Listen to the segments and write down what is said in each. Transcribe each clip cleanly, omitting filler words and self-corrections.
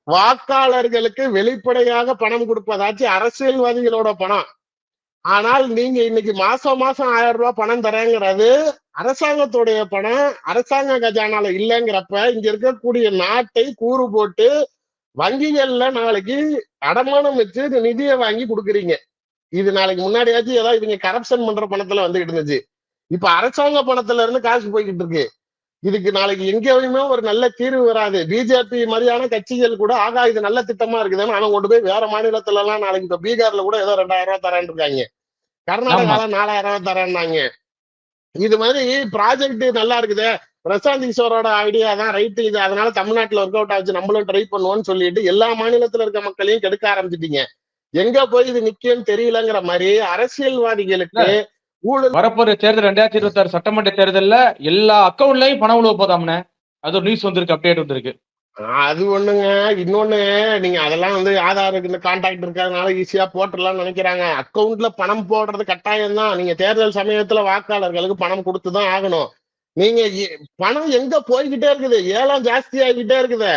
வாக்காளர்களுக்கு வெளிப்படையாக பணம் கொடுப்பதாச்சு அரசியல்வாதிகளோட பணம். ஆனால் நீங்க இன்னைக்கு மாசம் மாசம் 1000 ரூபாய் பணம் தரேங்கிறது அரசாங்கத்துடைய பணம், அரசாங்க கஜானால இல்லைங்கிறப்ப இங்க இருக்கக்கூடிய நாட்டை கூறு போட்டு வங்கிகள்ல நாளைக்கு அடமானம் வச்சு நிதியை வாங்கி கொடுக்குறீங்க. இது நாளைக்கு முன்னாடியாச்சும் ஏதாவது இவங்க கரப்ஷன் பண்ற பணத்துல வந்துகிட்டு இருந்துச்சு. இப்ப அரசாங்க பணத்துல இருந்து காசு போய்கிட்டு இருக்கு. இதுக்கு நாளைக்கு எங்கேயுமே ஒரு நல்ல தீர்வு வராது. பிஜேபி மாதிரியான கட்சிகள் கூட ஆகா இது நல்ல திட்டமா இருக்குதுன்னு அவன் கொண்டு போய் வேற மாநிலத்துல எல்லாம் நாளைக்கு இப்ப பீகார்ல கூட ஏதோ 2000 ரூபாய் தரேன் இருக்காங்க. ஆமா கர்நாடகால 4000 ரூபாய் தரேன்னாங்க. இது மாதிரி ப்ராஜெக்ட் நல்லா இருக்குது, பிரசாந்த் கிஷோரோட ஐடியா தான் ரைட் இது, அதனால தமிழ்நாட்டுல ஒர்க் அவுட் ஆச்சு, நம்மளும் ட்ரை பண்ணுவோம்னு சொல்லிட்டு எல்லா மாநிலத்துல இருக்க மக்களையும் கெடுக்க ஆரம்பிச்சிட்டீங்க. எங்க போய் இது நிக்கும்னு தெரியலங்கிற மாதிரி அரசியல்வாதிகளுக்கு ஊழல். வரப்போற தேர்தல் 2026 சட்டமன்ற தேர்தல்ல எல்லா அக்கௌண்ட்லயும் பணம் உழுவ போதாம்னே. அது ஒரு நியூஸ் வந்திருக்கு, அப்டேட் வந்திருக்கு. அது ஒண்ணுங்க. இன்னொன்னு, நீங்க அதெல்லாம் ஆதாருக்கு இந்த கான்டாக்ட் இருக்கிறதுனால ஈஸியா போட்டுடலாம்னு நினைக்கிறாங்க. அக்கௌண்ட்ல பணம் போடுறது கட்டாயம் தான். நீங்க தேர்தல் சமயத்துல வாக்காளர்களுக்கு பணம் கொடுத்துதான் ஆகணும். நீங்க பணம் எங்க போய்கிட்டே இருக்குது, ஏலம் ஜாஸ்தி ஆகிட்டே இருக்குது.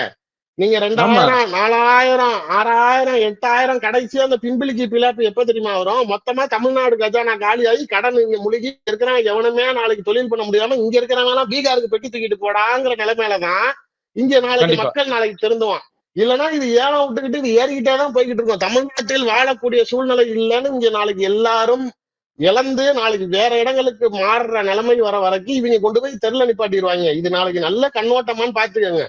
நீங்க 2000 4000 6000 8000 கடைசியா அந்த பிம்பிளிக்கு பிளாப்பு எப்ப தெரியுமா வரும்? மொத்தமா தமிழ்நாடு கஜானா காலியாகி கடன் இங்க முழுகி இருக்கிறவன் எவனுமே நாளைக்கு தொழில் பண்ண முடியாம இங்க இருக்கிறவங்க பீகாருக்கு பெட்டி தூக்கிட்டு போடாங்கிற நிலைமையிலதான் இங்க நாளைக்கு மக்கள் நாளைக்கு திருந்துவான். இல்லைன்னா இது ஏலம் விட்டுக்கிட்டு இது ஏறிக்கிட்டே தான் போய்கிட்டு இருக்கோம். தமிழ்நாட்டில் வாழக்கூடிய சூழ்நிலை இல்லைன்னு இங்க நாளைக்கு எல்லாரும் இழந்து நாளைக்கு வேற இடங்களுக்கு மாறுற நிலைமை வர வரைக்கும் இவங்க கொண்டு போய் தெருல நிப்பாட்டிடுவாங்க. இது நாளைக்கு நல்ல கண்ணோட்டமான்னு பாத்துக்கோங்க.